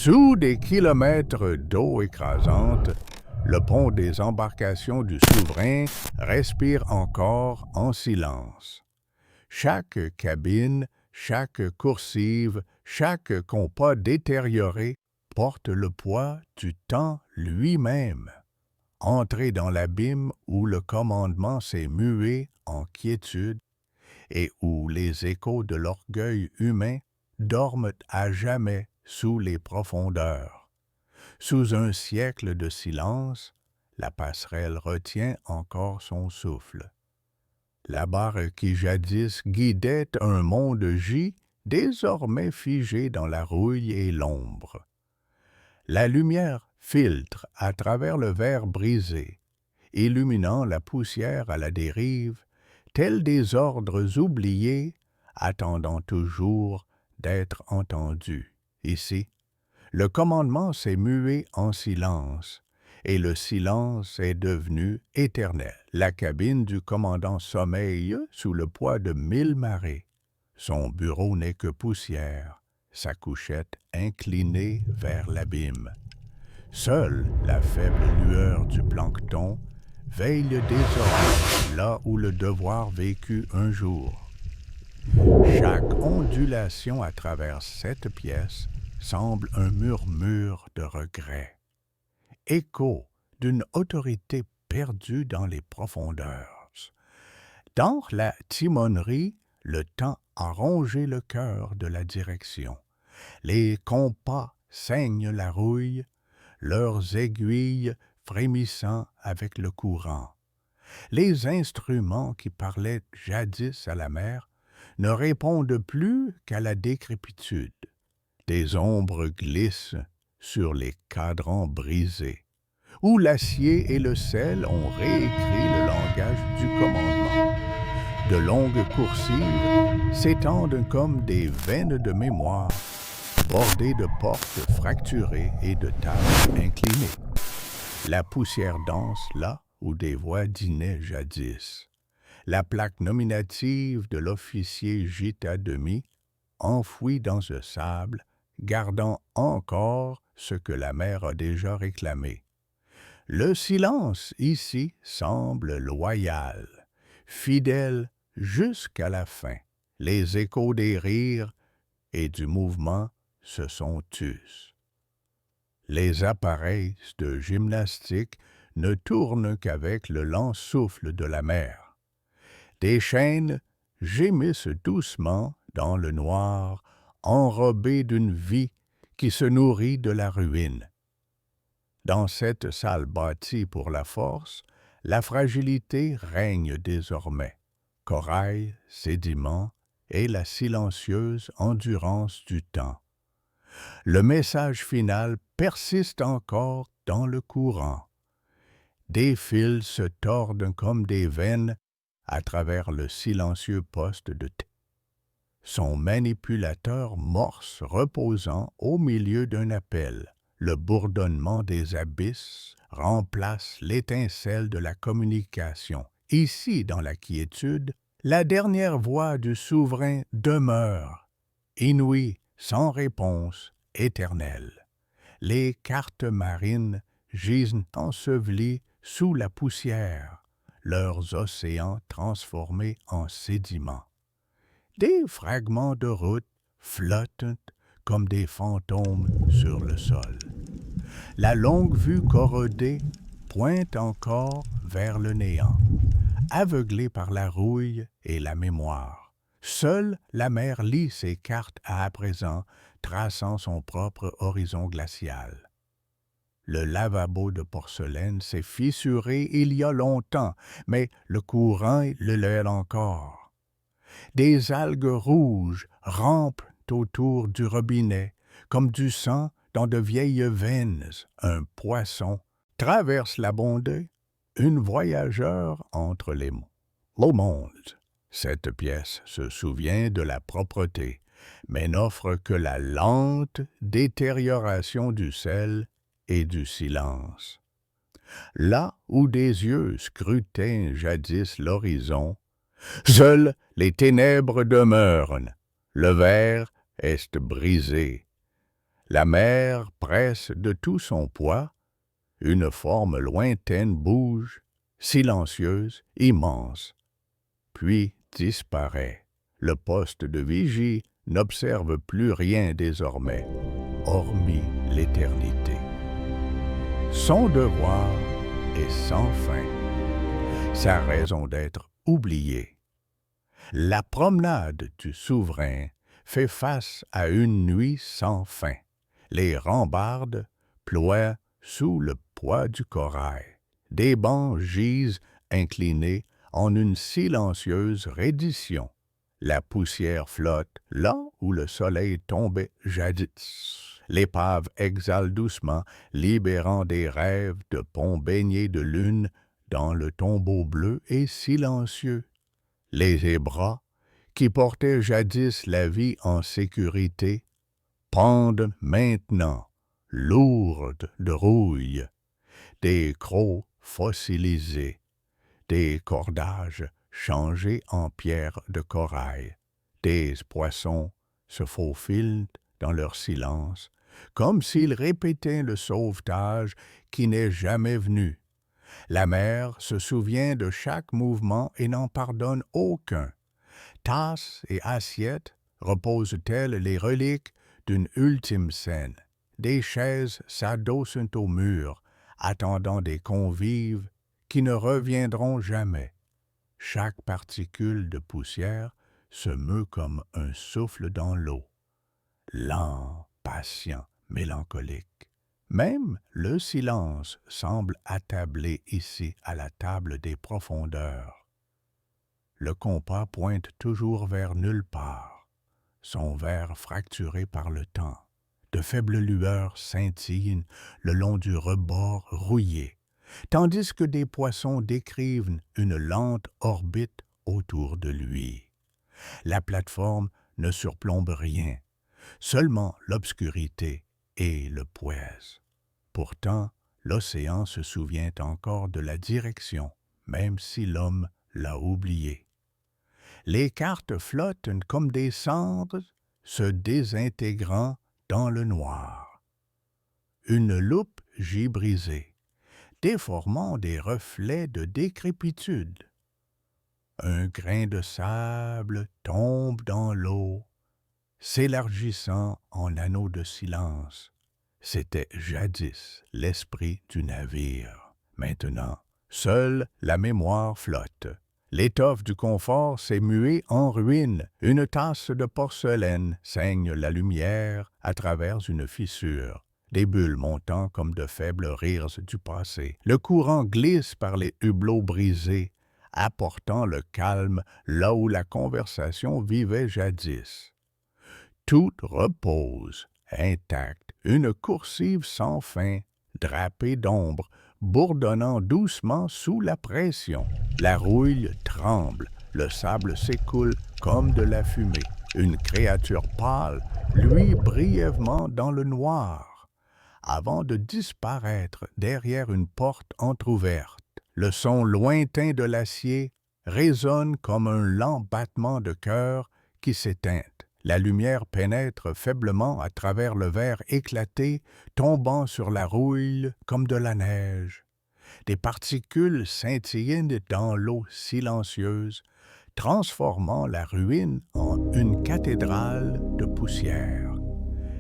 Sous des kilomètres d'eau écrasante, le pont des embarcations du souverain respire encore en silence. Chaque cabine, chaque coursive, chaque compas détérioré porte le poids du temps lui-même. Entrer dans l'abîme où le commandement s'est mué en quiétude et où les échos de l'orgueil humain dorment à jamais sous les profondeurs. Sous un siècle de silence, la passerelle retient encore son souffle. La barre qui jadis guidait un monde gît, désormais figé dans la rouille et l'ombre. La lumière filtre à travers le verre brisé, illuminant la poussière à la dérive, tels des ordres oubliés, attendant toujours d'être entendus. Ici, le commandement s'est mué en silence, et le silence est devenu éternel. La cabine du commandant sommeille sous le poids de 1000 marées. Son bureau n'est que poussière, sa couchette inclinée vers l'abîme. Seule la faible lueur du plancton veille désormais là où le devoir vécut un jour. Chaque ondulation à travers cette pièce semble un murmure de regret, écho d'une autorité perdue dans les profondeurs. Dans la timonerie, le temps a rongé le cœur de la direction. Les compas saignent la rouille, leurs aiguilles frémissant avec le courant. Les instruments qui parlaient jadis à la mer ne répondent plus qu'à la décrépitude. Des ombres glissent sur les cadrans brisés, où l'acier et le sel ont réécrit le langage du commandement. De longues coursives s'étendent comme des veines de mémoire, bordées de portes fracturées et de tables inclinées. La poussière danse là où des voix dînaient jadis. La plaque nominative de l'officier gît à demi, enfouie dans ce sable, gardant encore ce que la mer a déjà réclamé. Le silence ici semble loyal, fidèle jusqu'à la fin. Les échos des rires et du mouvement se sont tus. Les appareils de gymnastique ne tournent qu'avec le lent souffle de la mer. Des chaînes gémissent doucement dans le noir, enrobées d'une vie qui se nourrit de la ruine. Dans cette salle bâtie pour la force, la fragilité règne désormais. Corail, sédiments et la silencieuse endurance du temps. Le message final persiste encore dans le courant. Des fils se tordent comme des veines à travers le silencieux poste de thé. Son manipulateur morse reposant au milieu d'un appel. Le bourdonnement des abysses remplace l'étincelle de la communication. Ici, dans la quiétude, la dernière voix du souverain demeure, inouïe, sans réponse, éternelle. Les cartes marines gisent ensevelies sous la poussière, leurs océans transformés en sédiments. Des fragments de route flottent comme des fantômes sur le sol. La longue vue corrodée pointe encore vers le néant, aveuglée par la rouille et la mémoire. Seule la mer lit ses cartes à présent, traçant son propre horizon glacial. Le lavabo de porcelaine s'est fissuré il y a longtemps, mais le courant le lève encore. Des algues rouges rampent autour du robinet, comme du sang dans de vieilles veines. Un poisson traverse la bondée, une voyageur entre les monts. Le monde. Cette pièce se souvient de la propreté, mais n'offre que la lente détérioration du sel et du silence. Là où des yeux scrutaient jadis l'horizon, seules les ténèbres demeurent, le verre est brisé. La mer presse de tout son poids, une forme lointaine bouge, silencieuse, immense, puis disparaît. Le poste de vigie n'observe plus rien désormais, hormis l'éternité. Son devoir est sans fin, sa raison d'être oubliée. La promenade du souverain fait face à une nuit sans fin. Les rambardes ploient sous le poids du corail. Des bancs gisent inclinés en une silencieuse reddition. La poussière flotte là où le soleil tombait jadis. L'épave exhale doucement, libérant des rêves de ponts baignés de lune dans le tombeau bleu et silencieux. Les ébras, qui portaient jadis la vie en sécurité, pendent maintenant, lourdes de rouille, des crocs fossilisés, des cordages changés en pierres de corail. Des poissons se faufilent dans leur silence, comme s'ils répétaient le sauvetage qui n'est jamais venu. La mer se souvient de chaque mouvement et n'en pardonne aucun. Tasses et assiettes reposent-elles les reliques d'une ultime scène. Des chaises s'adossent au mur, attendant des convives qui ne reviendront jamais. Chaque particule de poussière se meut comme un souffle dans l'eau, lent, patient, mélancolique. Même le silence semble attablé ici à la table des profondeurs. Le compas pointe toujours vers nulle part, son verre fracturé par le temps. De faibles lueurs scintillent le long du rebord rouillé, tandis que des poissons décrivent une lente orbite autour de lui. La plateforme ne surplombe rien, seulement l'obscurité et le poèse. Pourtant, l'océan se souvient encore de la direction, même si l'homme l'a oubliée. Les cartes flottent comme des cendres, se désintégrant dans le noir. Une loupe gît brisée, déformant des reflets de décrépitude. Un grain de sable tombe dans l'eau, s'élargissant en anneau de silence. C'était jadis l'esprit du navire. Maintenant, seule la mémoire flotte. L'étoffe du confort s'est muée en ruine. Une tasse de porcelaine saigne la lumière à travers une fissure. Des bulles montant comme de faibles rires du passé. Le courant glisse par les hublots brisés, apportant le calme là où la conversation vivait jadis. Tout repose, intact, une coursive sans fin, drapée d'ombre, bourdonnant doucement sous la pression. La rouille tremble, le sable s'écoule comme de la fumée. Une créature pâle luit brièvement dans le noir, avant de disparaître derrière une porte entr'ouverte. Le son lointain de l'acier résonne comme un lent battement de cœur qui s'éteint. La lumière pénètre faiblement à travers le verre éclaté, tombant sur la rouille comme de la neige. Des particules scintillent dans l'eau silencieuse, transformant la ruine en une cathédrale de poussière.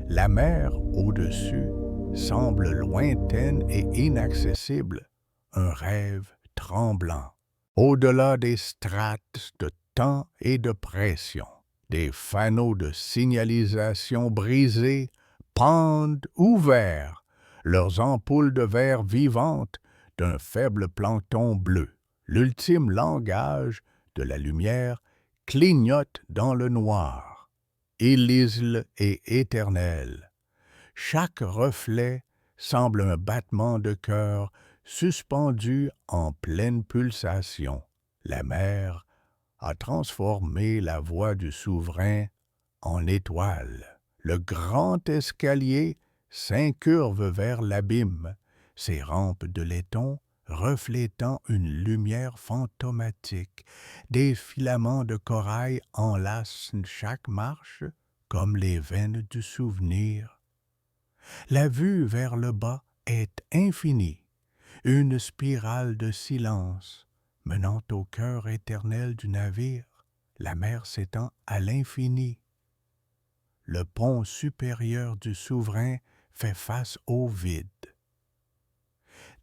La mer au-dessus semble lointaine et inaccessible, un rêve tremblant. Au-delà des strates de temps et de pression, des fanaux de signalisation brisés pendent ouverts, leurs ampoules de verre vivantes d'un faible plancton bleu. L'ultime langage de la lumière clignote dans le noir, illisible et éternel. Chaque reflet semble un battement de cœur suspendu en pleine pulsation. La mer a transformé la voix du souverain en étoile. Le grand escalier s'incurve vers l'abîme, ses rampes de laiton reflétant une lumière fantomatique. Des filaments de corail enlacent chaque marche comme les veines du souvenir. La vue vers le bas est infinie, une spirale de silence menant au cœur éternel du navire. La mer s'étend à l'infini. Le pont supérieur du souverain fait face au vide.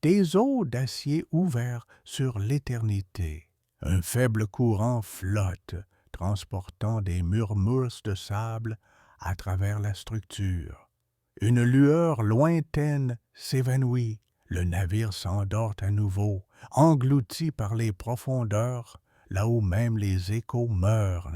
Des eaux d'acier ouverts sur l'éternité. Un faible courant flotte, transportant des murmures de sable à travers la structure. Une lueur lointaine s'évanouit. Le navire s'endort à nouveau, englouti par les profondeurs, là où même les échos meurent